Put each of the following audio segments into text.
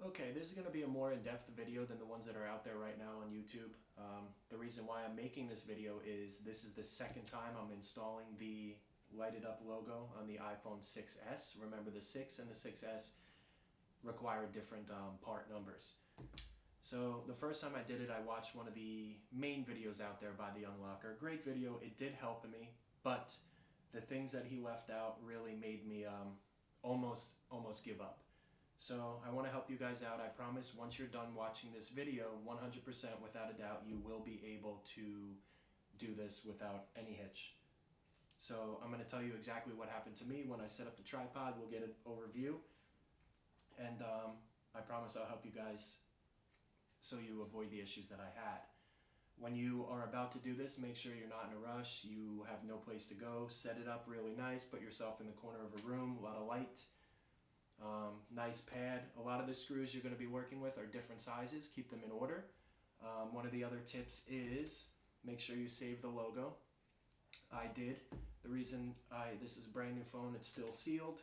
Okay, this is going to be a more in-depth video than the ones that are out there right now on YouTube. The reason why I'm making this video is this is the second time I'm installing the lighted up logo on the iPhone 6s. Remember, the 6 and the 6s require different part numbers. So the first time I did it, I watched one of the main videos out there by the Unlocker. Great video, it did help me, but the things that he left out really made me almost give up. So I want to help you guys out. I promise once you're done watching this video, 100% without a doubt, you will be able to do this without any hitch. So I'm going to tell you exactly what happened to me when I set up the tripod. We'll get an overview, and I promise I'll help you guys so you avoid the issues that I had. When you are about to do this, make sure you're not in a rush. You have no place to go. Set it up really nice. Put yourself in the corner of a room, a lot of light. Nice pad. A lot of the screws you're going to be working with are different sizes. Keep them in order. One of the other tips is make sure you save the logo. I did. The reason this is a brand new phone, it's still sealed.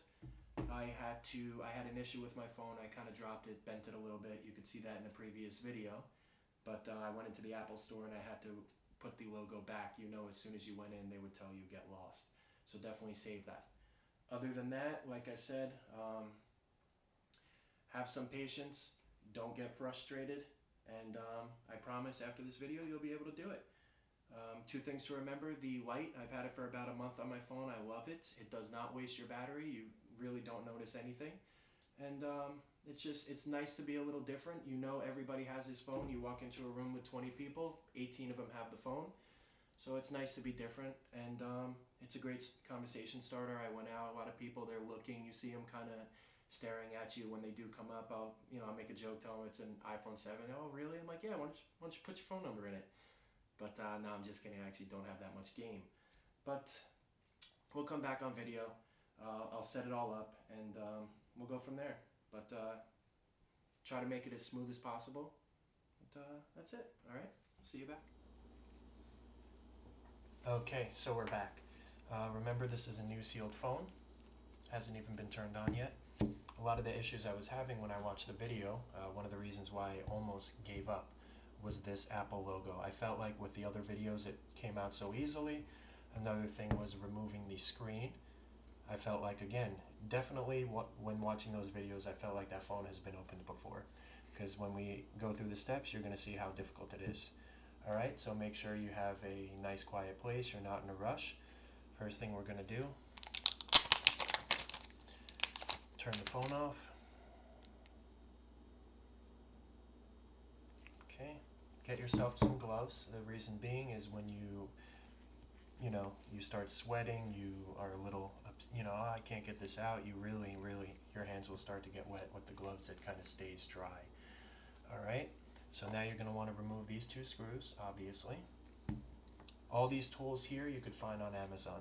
I had an issue with my phone. I kind of dropped it, bent it a little bit. You could see that in a previous video. But I went into the Apple store and I had to put the logo back. You know, as soon as you went in, they would tell you get lost. So definitely save that. Other than that, like I said, have some patience, don't get frustrated, and I promise after this video you'll be able to do it. Two things to remember: the light, I've had it for about a month on my phone. I love it. It does not waste your battery. You really don't notice anything. And it's nice to be a little different. You know, everybody has his phone. You walk into a room with 20 people, 18 of them have the phone. So it's nice to be different, and it's a great conversation starter. I went out, a lot of people, they're looking, you see them kind of staring at you when they do come up. I'll make a joke, tell them it's an iPhone 7. Oh, really? I'm like, yeah, why don't you put your phone number in it? But no, I'm just kidding. I actually don't have that much game. But we'll come back on video. I'll set it all up, and we'll go from there. But try to make it as smooth as possible. But that's it. All right, see you back. Okay, so we're back. Remember, this is a new sealed phone. Hasn't even been turned on yet. A lot of the issues I was having when I watched the video, one of the reasons why I almost gave up was this Apple logo. I felt like with the other videos it came out so easily. Another thing was removing the screen. I felt like, again, definitely when watching those videos, I felt like that phone has been opened before. Because when we go through the steps, you're going to see how difficult it is. Alright, so make sure you have a nice quiet place, you're not in a rush. First thing we're going to do, turn the phone off. Okay, get yourself some gloves. The reason being is when you start sweating, you are a little, I can't get this out, you really, your hands will start to get wet with the gloves. It kind of stays dry. Alright. So now you're going to want to remove these two screws, obviously. All these tools here you could find on Amazon.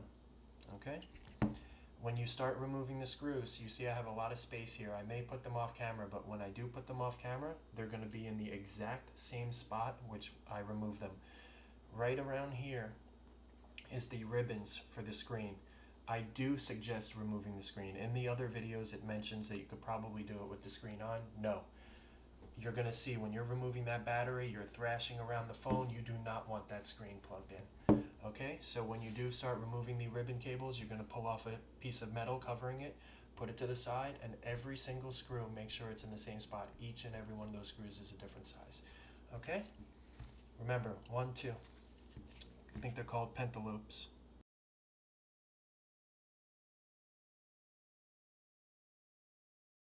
Okay? When you start removing the screws, you see I have a lot of space here. I may put them off camera, but when I do put them off camera, they're going to be in the exact same spot which I remove them. Right around here is the ribbons for the screen. I do suggest removing the screen. In the other videos it mentions that you could probably do it with the screen on. No. You're going to see when you're removing that battery, you're thrashing around the phone, you do not want that screen plugged in. Okay, so when you do start removing the ribbon cables, you're going to pull off a piece of metal covering it, put it to the side, and every single screw, make sure it's in the same spot. Each and every one of those screws is a different size. Okay? Remember, 1, 2. I think they're called pentaloops.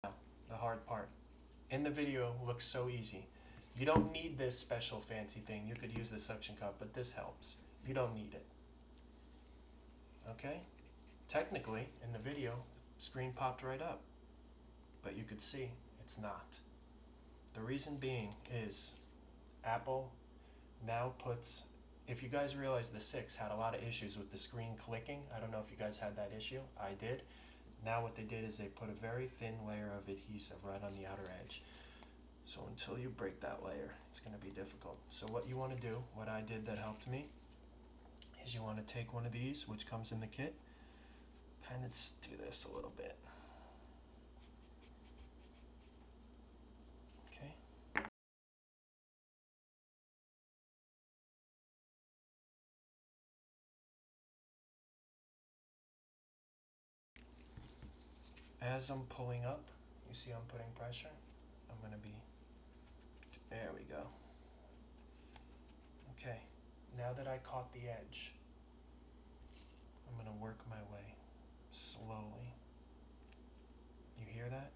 Now, the hard part. In the video, looks so easy. You don't need this special fancy thing. You could use the suction cup, but this helps. You don't need it. Okay? Technically, in the video, screen popped right up. But you could see it's not. The reason being is Apple now puts, if you guys realize the 6 had a lot of issues with the screen clicking. I don't know if you guys had that issue. I did. Now what they did is they put a very thin layer of adhesive right on the outer edge. So until you break that layer, it's going to be difficult. So what you want to do, what I did that helped me, is you want to take one of these, which comes in the kit, kind of do this a little bit. as I'm pulling up, you see I'm putting pressure. I'm going to be, there we go. Okay, now that I caught the edge, I'm going to work my way slowly. You hear that?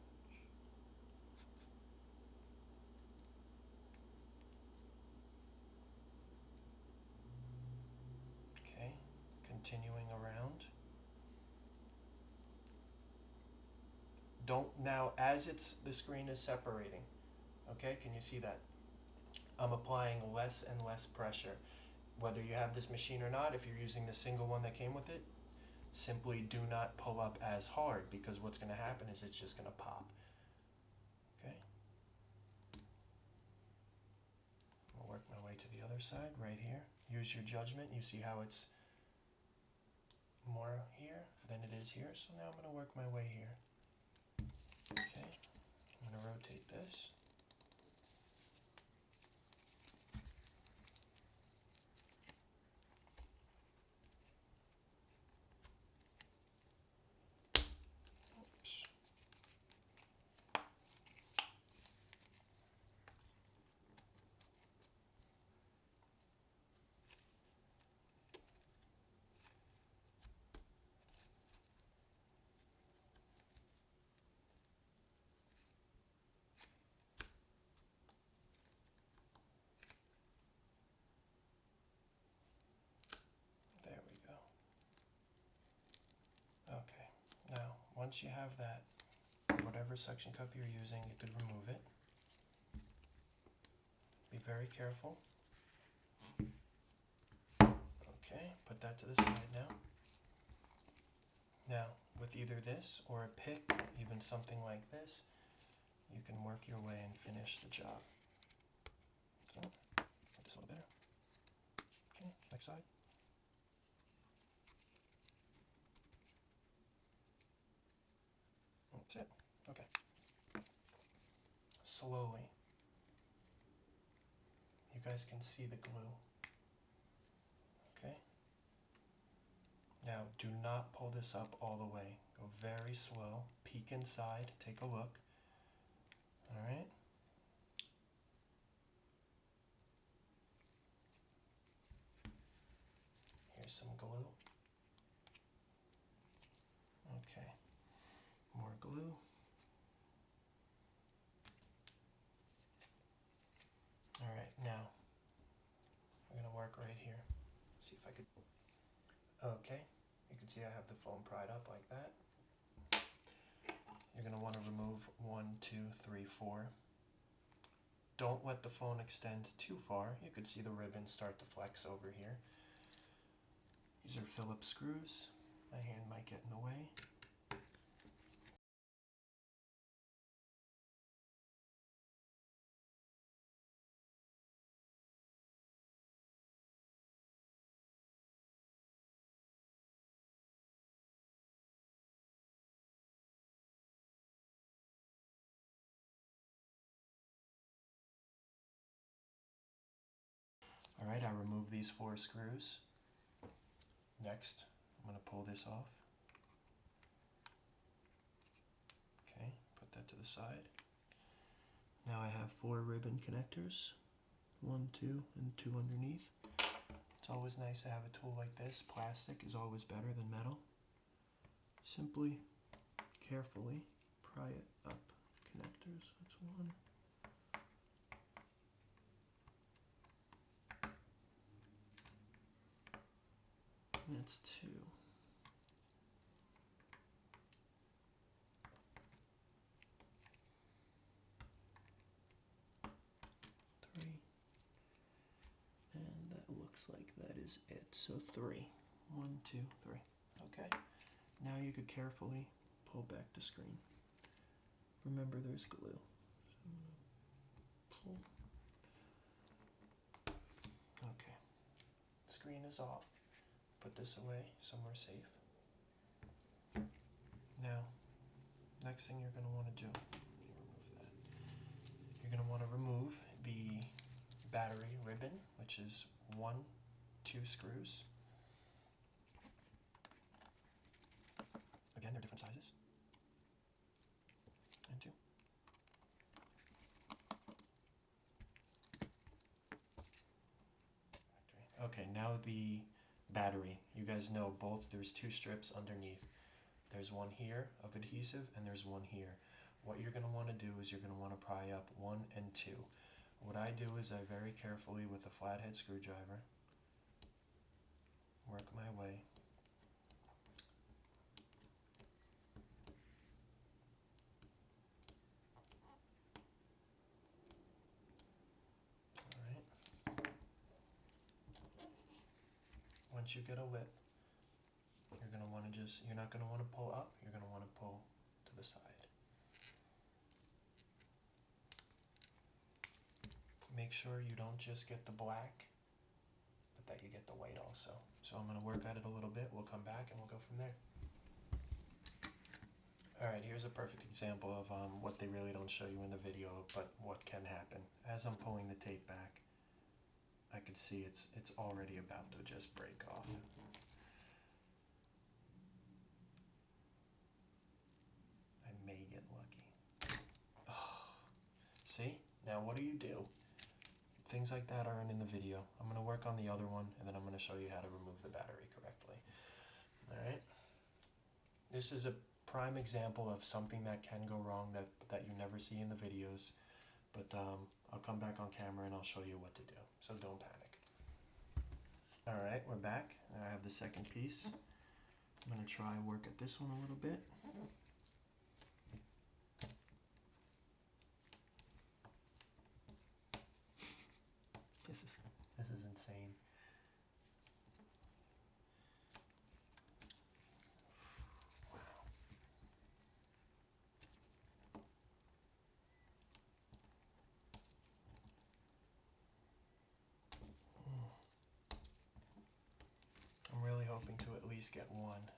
Okay, continuing around. Don't, now as the screen is separating, okay, can you see that? I'm applying less and less pressure. Whether you have this machine or not, if you're using the single one that came with it, simply do not pull up as hard, because what's going to happen is it's just going to pop. Okay? I'll work my way to the other side right here. Use your judgment. You see how it's more here than it is here. So now I'm going to work my way here. Okay, I'm going to rotate this. Oops. There we go. Okay, now once you have that, whatever suction cup you're using, you could remove it. Be very careful. Okay, put that to the side now. Now, with either this or a pick, even something like this, you can work your way and finish the job. So, put this a little better. Okay, next side. That's it. Okay. Slowly. You guys can see the glue. Okay. Now, do not pull this up all the way. Go very slow. Peek inside. Take a look. All right. Here's some glue. Okay. More glue. All right, now we're going to work right here. See if I could. Okay, you can see I have the foam pried up like that. You're going to want to remove 1, 2, 3, 4. Don't let the phone extend too far. You could see the ribbon start to flex over here. These are Phillips screws. My hand might get in the way. All right, I remove these 4 screws. Next, I'm going to pull this off. Okay, put that to the side. Now I have 4 ribbon connectors. 1, 2, and 2 underneath. It's always nice to have a tool like this. Plastic is always better than metal. Simply, carefully pry it up. Connectors, that's 1. That's 2. 3. And that looks like that is it. So 3. 1, 2, 3. Okay. Now you could carefully pull back the screen. Remember there's glue. So I'm gonna pull. Okay. Screen is off. Put this away somewhere safe. Now, next thing you're going to want to do, you're going to want to remove the battery ribbon, which is 1, 2 screws. Again, they're different sizes. can't you? Okay, now the battery. You guys know both, there's two strips underneath. There's one here of adhesive and there's one here. What you're going to want to do is you're going to want to pry up 1 and 2. What I do is I very carefully with a flathead screwdriver work my way once you get a lip, you're going to want to you're not going to want to pull up, you're going to want to pull to the side. Make sure you don't just get the black, but that you get the white also. So I'm going to work at it a little bit, we'll come back and we'll go from there. Alright, here's a perfect example of what they really don't show you in the video, but what can happen. As I'm pulling the tape back, I can see it's already about to just break off. I may get lucky. Oh. See? Now what do? Things like that aren't in the video. I'm going to work on the other one, and then I'm going to show you how to remove the battery correctly. Alright? This is a prime example of something that can go wrong that you never see in the videos, but I'll come back on camera and I'll show you what to do, so don't panic. Alright, we're back. I have the second piece. I'm going to try and work at this one a little bit. This is insane. Wow. I'm really hoping to at least get one.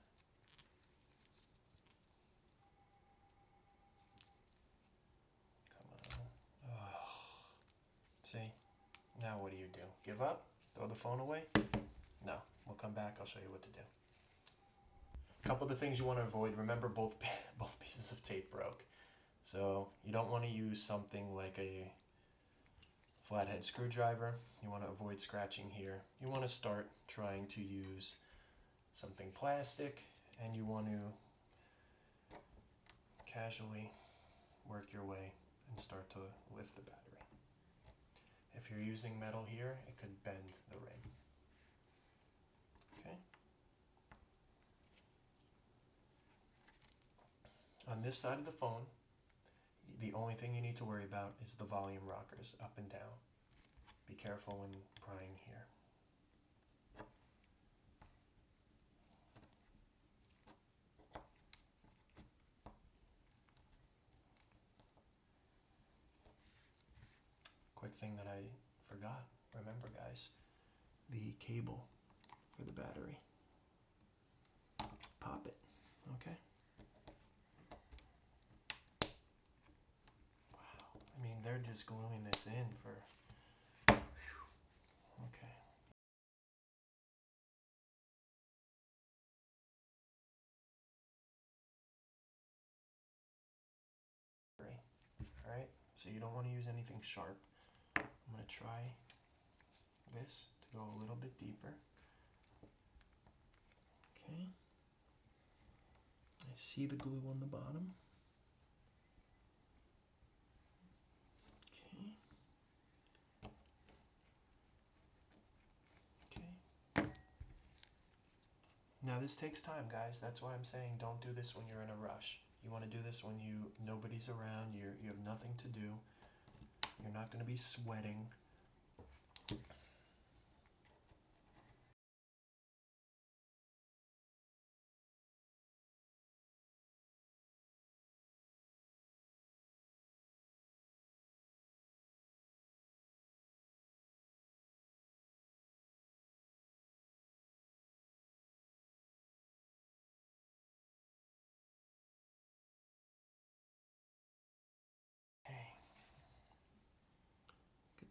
Come on. Oh. See? Now what do? Give up? Throw the phone away? No. We'll come back. I'll show you what to do. A couple of the things you want to avoid. Remember, both pieces of tape broke. So you don't want to use something like a flathead screwdriver. You want to avoid scratching here. You want to start trying to use something plastic, and you want to casually work your way and start to lift the battery. If you're using metal here, it could bend the ring. Okay? On this side of the phone, the only thing you need to worry about is the volume rockers up and down. Be careful when prying here. Quick thing that I forgot. Remember, guys, the cable for the battery. Pop it, okay? Wow, I mean, they're just gluing this in for, okay. Alright, so you don't want to use anything sharp. I'm going to try this to go a little bit deeper. Okay. I see the glue on the bottom. Okay. Okay. Now this takes time, guys. That's why I'm saying don't do this when you're in a rush. You want to do this when nobody's around, you have nothing to do. You're not going to be sweating.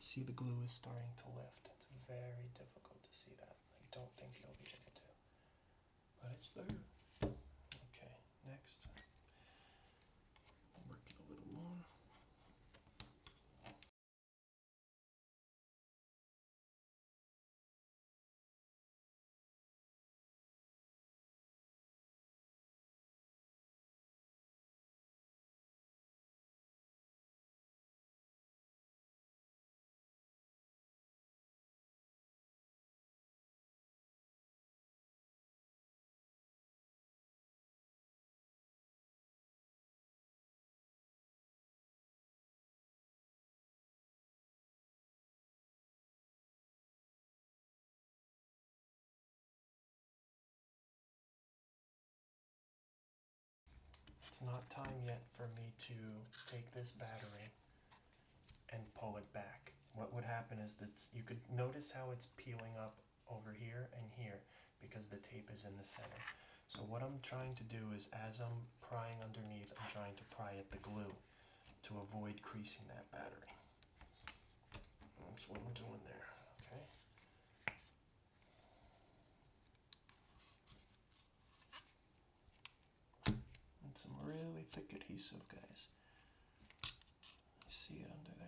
See, the glue is starting to lift. It's very difficult to see that. I don't think you'll be able to, but it's there. Okay, next. I'm working a little it's not time yet for me to take this battery and pull it back. What would happen is that you could notice how it's peeling up over here and here because the tape is in the center. So what I'm trying to do is, as I'm prying underneath, I'm trying to pry at the glue to avoid creasing that battery. That's what I'm doing there, okay? And some really thick adhesive, guys. You see it under there.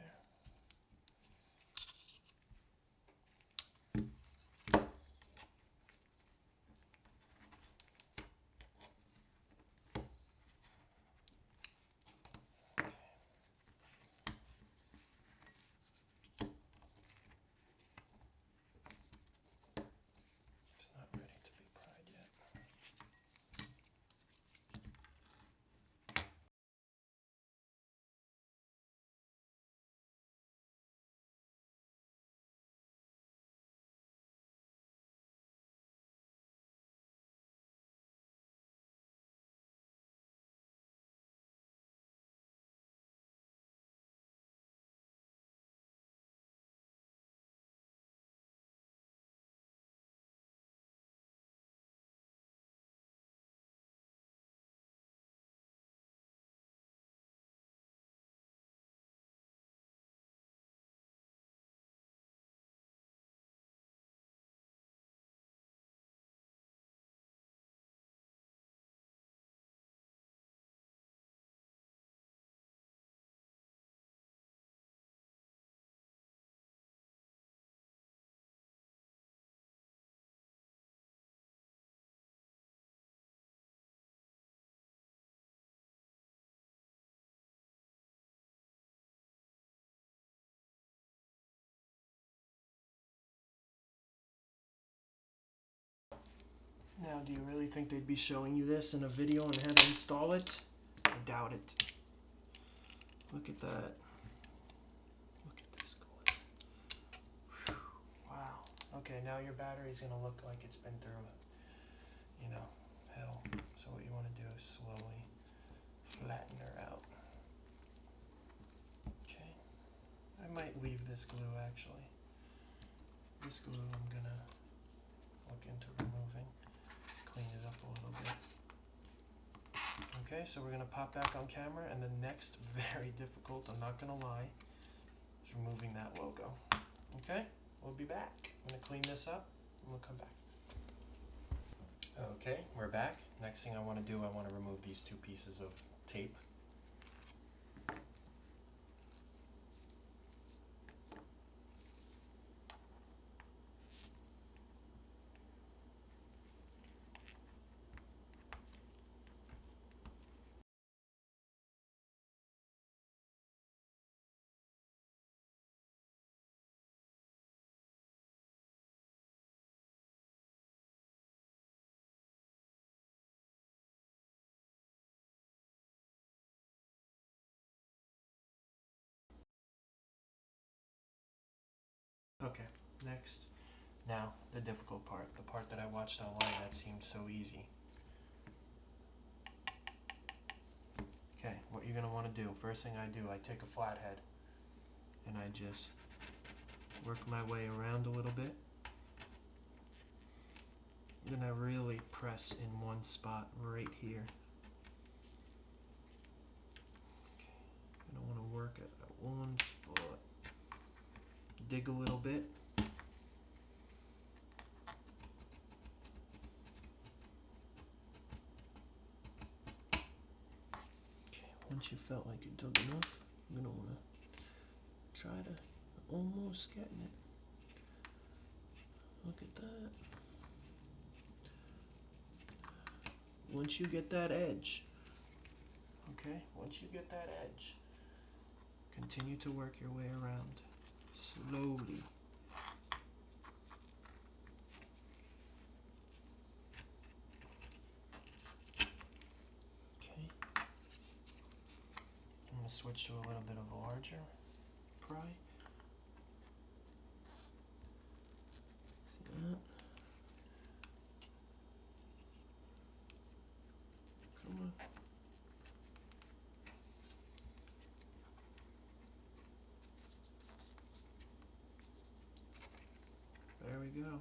Now, do you really think they'd be showing you this in a video and have to install it? I doubt it. Look at that. Look at this glue. Whew. Wow. Okay, now your battery's gonna look like it's been through, hell. So what you want to do is slowly flatten her out. Okay. I might leave this glue, actually. This glue I'm gonna look into removing. Clean it up a little bit. Okay, so we're going to pop back on camera, and the next, very difficult, I'm not going to lie, is removing that logo. Okay, we'll be back. I'm going to clean this up, and we'll come back. Okay, we're back. Next thing I want to do, I want to remove these two pieces of tape. Okay, next. Now, the difficult part, the part that I watched online that seemed so easy. Okay, what you're going to want to do, first thing I do, I take a flathead and I just work my way around a little bit. Then I really press in one spot right here. Okay, I don't want to work at that one spot. Dig a little bit. Okay, once you felt like you dug enough, you're going to want to try to almost getting it. Look at that. Once you get that edge, okay, once you get that edge, continue to work your way around slowly. Okay. I'm going to switch to a little bit of a larger pry. See that? Come on. we go.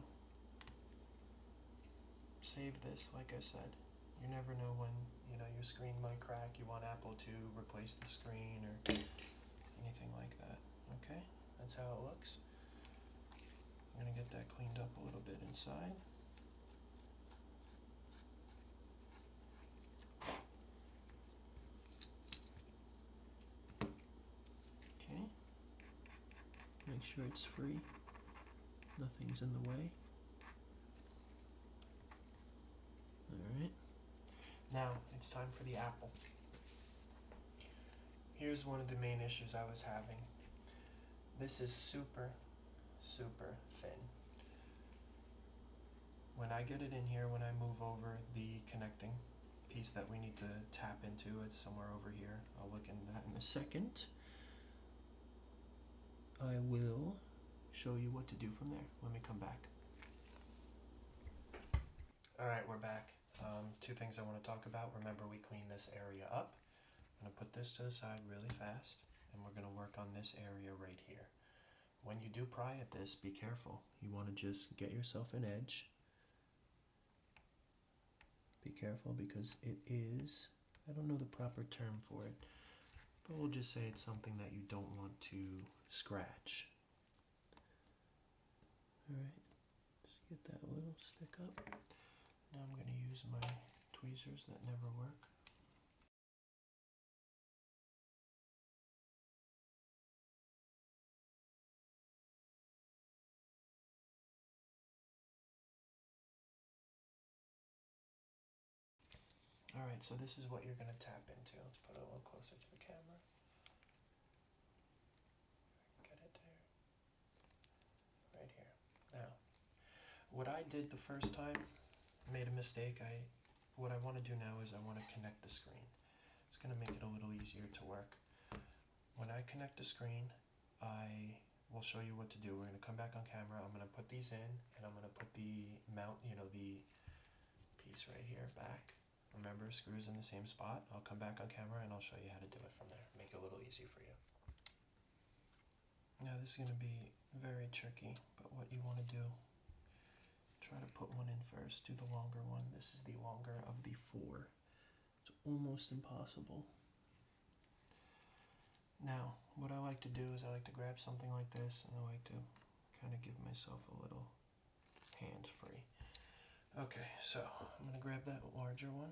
Save this, like I said. You never know when, your screen might crack. You want Apple to replace the screen or anything like that. Okay, that's how it looks. I'm gonna get that cleaned up a little bit inside. Okay, make sure it's free. Nothing's in the way. Alright, now it's time for the Apple. Here's one of the main issues I was having. This is super, super thin. When I get it in here, when I move over the connecting piece that we need to tap into, it's somewhere over here. I'll look into that in a second. I will show you what to do from there. Let me come back. Alright, we're back. Two things I want to talk about. Remember, we cleaned this area up. I'm going to put this to the side really fast, and we're going to work on this area right here. When you do pry at this, be careful. You want to just get yourself an edge. Be careful because it is, I don't know the proper term for it, but we'll just say it's something that you don't want to scratch. Alright, just get that little stick up. Now I'm going to use my tweezers that never work. Alright, so this is what you're going to tap into. Let's put it a little closer to the camera. Get it there. Right here. Now, what I did the first time, made a mistake. What I want to do now is I want to connect the screen. It's going to make it a little easier to work. When I connect the screen, I will show you what to do. We're going to come back on camera. I'm going to put these in, and I'm going to put the mount, the piece right here back. Remember, screws in the same spot. I'll come back on camera and I'll show you how to do it from there. Make it a little easy for you. Now this is going to be very tricky, but what you want to do, try to put one in first. Do the longer one. This is the longer of the four. It's almost impossible. Now, what I like to do is I like to grab something like this, and I like to kind of give myself a little hand free. Okay, so I'm going to grab that larger one.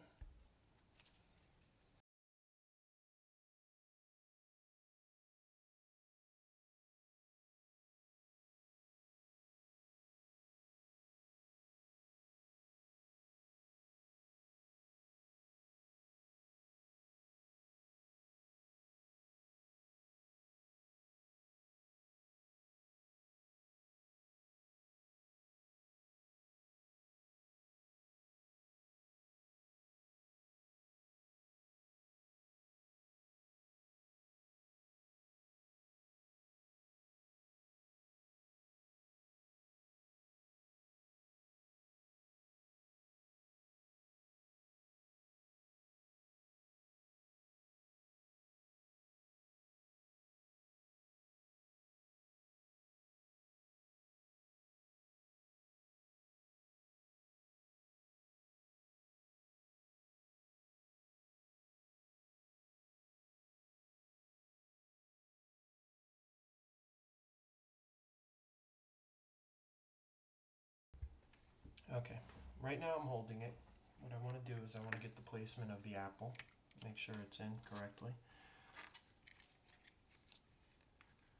Okay, right now I'm holding it. What I want to do is I want to get the placement of the Apple, make sure it's in correctly.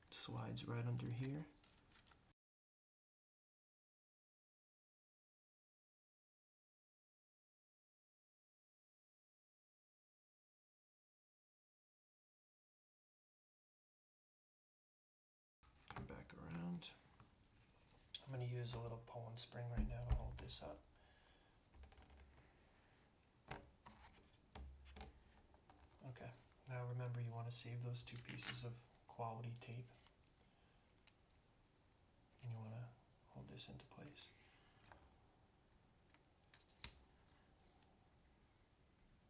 It slides right under here. Come back around. I'm going to use a little Poland spring right now to hold this up. Okay, now remember you want to save those two pieces of quality tape. And you want to hold this into place.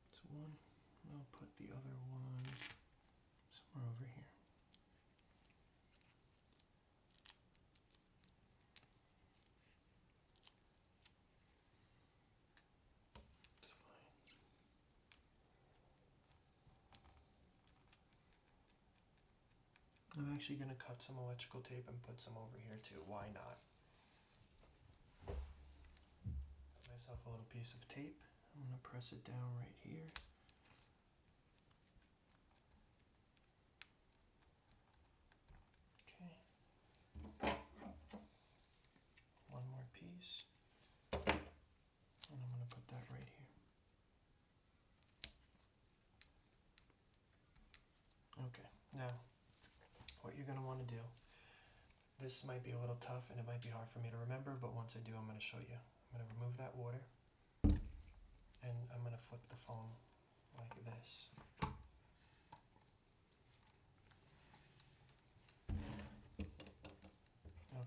That's one. I'll put the other one somewhere over here. actually going to cut some electrical tape and put some over here too. Why not? Got myself a little piece of tape. I'm going to press it down right here. Okay. One more piece. And I'm going to put that right here. Okay, now what you're going to want to do, this might be a little tough and it might be hard for me to remember, but once I do, I'm going to show you. I'm going to remove that water and I'm going to flip the phone like this.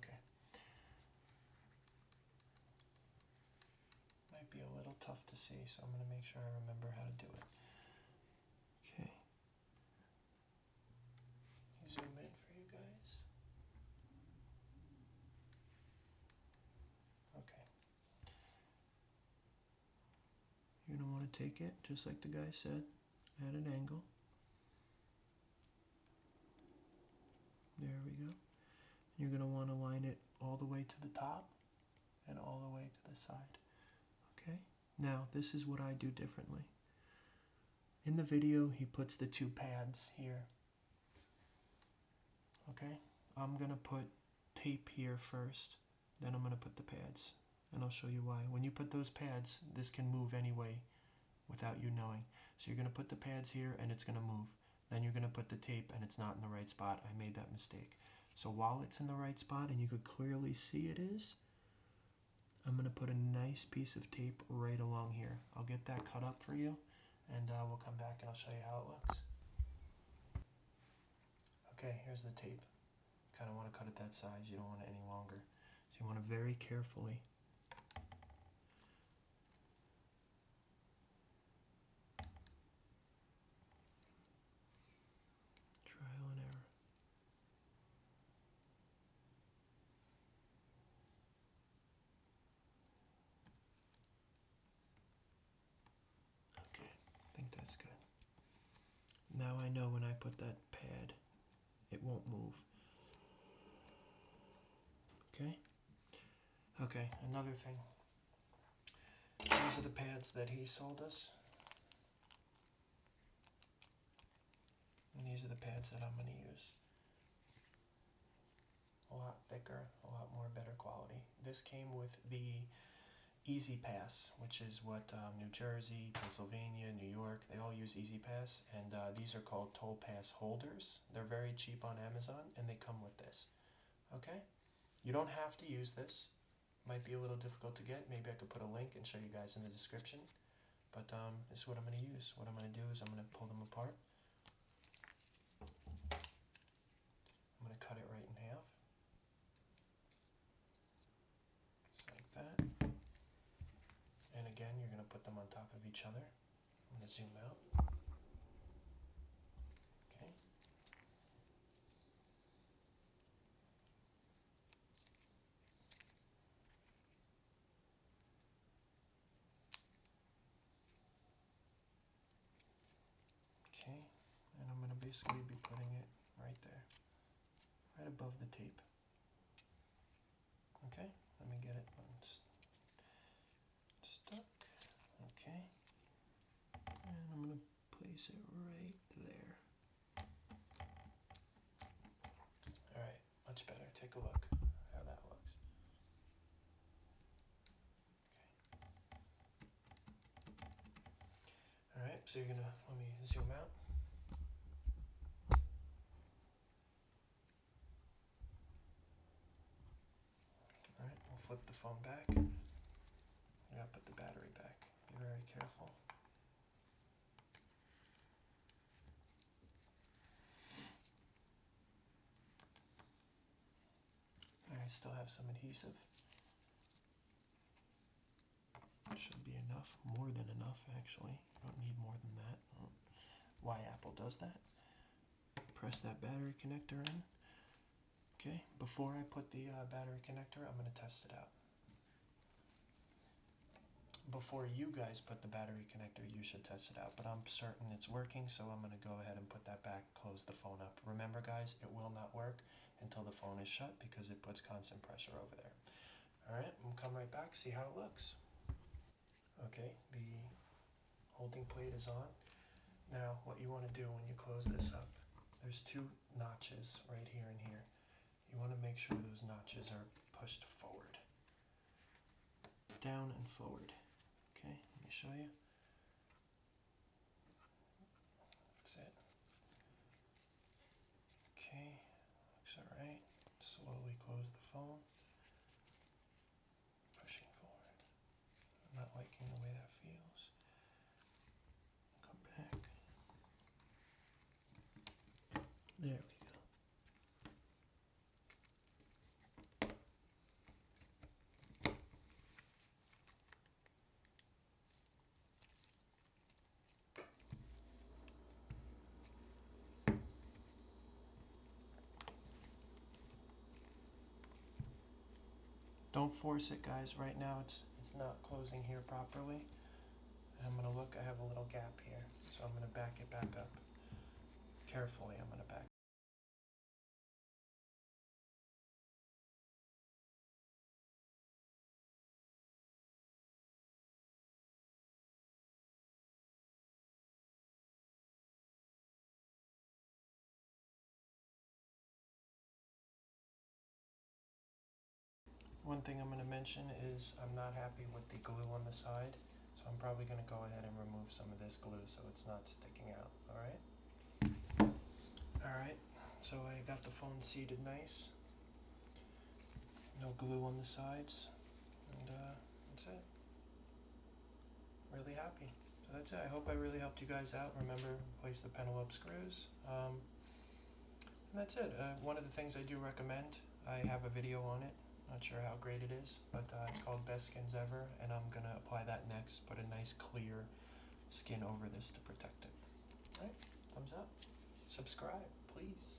Okay. Might be a little tough to see, so I'm going to make sure I remember how to do it. Okay. Zoom in for you guys. Okay. You're going to want to take it, just like the guy said, at an angle. There we go. You're going to want to line it all the way to the top and all the way to the side. Okay? Now, this is what I do differently. In the video, he puts the two pads here. Okay? I'm going to put tape here first, then I'm going to put the pads. And I'll show you why. When you put those pads, this can move anyway without you knowing. So you're going to put the pads here and it's going to move. Then you're going to put the tape and it's not in the right spot. I made that mistake. So while it's in the right spot and you could clearly see it is, I'm going to put a nice piece of tape right along here. I'll get that cut up for you and we'll come back and I'll show you how it looks. Okay, here's the tape. Kind of want to cut it that size. You don't want it any longer. So you want to very carefully trial and error. Okay, I think that's good. Now I know when I put that pad, it won't move. Okay? Okay, another thing. These are the pads that he sold us. And these are the pads that I'm going to use. A lot thicker, a lot more better quality. This came with the Easy Pass, which is what New Jersey, Pennsylvania, New York, they all use Easy Pass, and these are called toll pass holders. They're very cheap on Amazon, and they come with this. Okay? You don't have to use this. Might be a little difficult to get. Maybe I could put a link and show you guys in the description. But this is what I'm going to use. What I'm going to do is I'm going to pull them apart. I'm going to cut it right in half. Just like that. And again, you're going to put them on top of each other. I'm going to zoom out. Okay. Okay, and I'm going to basically be putting it right there, right above the tape. Okay, let me get it stuck. Okay, and I'm going to place it right there. Alright, much better. Take a look how that looks. Okay. Alright, so you're going to, let me zoom out. Alright, we'll flip the phone back. You gotta put the battery back. Be very careful. I still have some adhesive. Should be enough, more than enough actually. You don't need more than that. Why Apple does that. Press that battery connector in. Okay, before I put the battery connector, I'm going to test it out. before you guys put the battery connector, you should test it out. But I'm certain it's working, so I'm going to go ahead and put that back, close the phone up. Remember guys, it will not work until the phone is shut because it puts constant pressure over there. Alright, we'll come right back, see how it looks. Okay, the holding plate is on. Now, what you want to do when you close this up, there's two notches right here and here. You want to make sure those notches are pushed forward. Down and forward. Okay, let me show you. That's it. Okay, looks alright. Slowly close the phone. Pushing forward. I'm not liking the way that feels. Come back. There we go. Don't force it, guys. Right now it's not closing here properly. And I'm gonna look, I have a little gap here, so I'm gonna back it back up. Carefully, I'm gonna back. One thing I'm gonna mention is I'm not happy with the glue on the side, so I'm probably gonna go ahead and remove some of this glue so it's not sticking out, alright? Alright, so I got the phone seated nice. No glue on the sides, and that's it. Really happy. So that's it. I hope I really helped you guys out. Remember, place the penelope screws. And that's it. One of the things I do recommend, I have a video on it. Not sure how great it is, but it's called Best Skins Ever, and I'm gonna apply that next. Put a nice clear skin over this to protect it. Alright, thumbs up. Subscribe, please.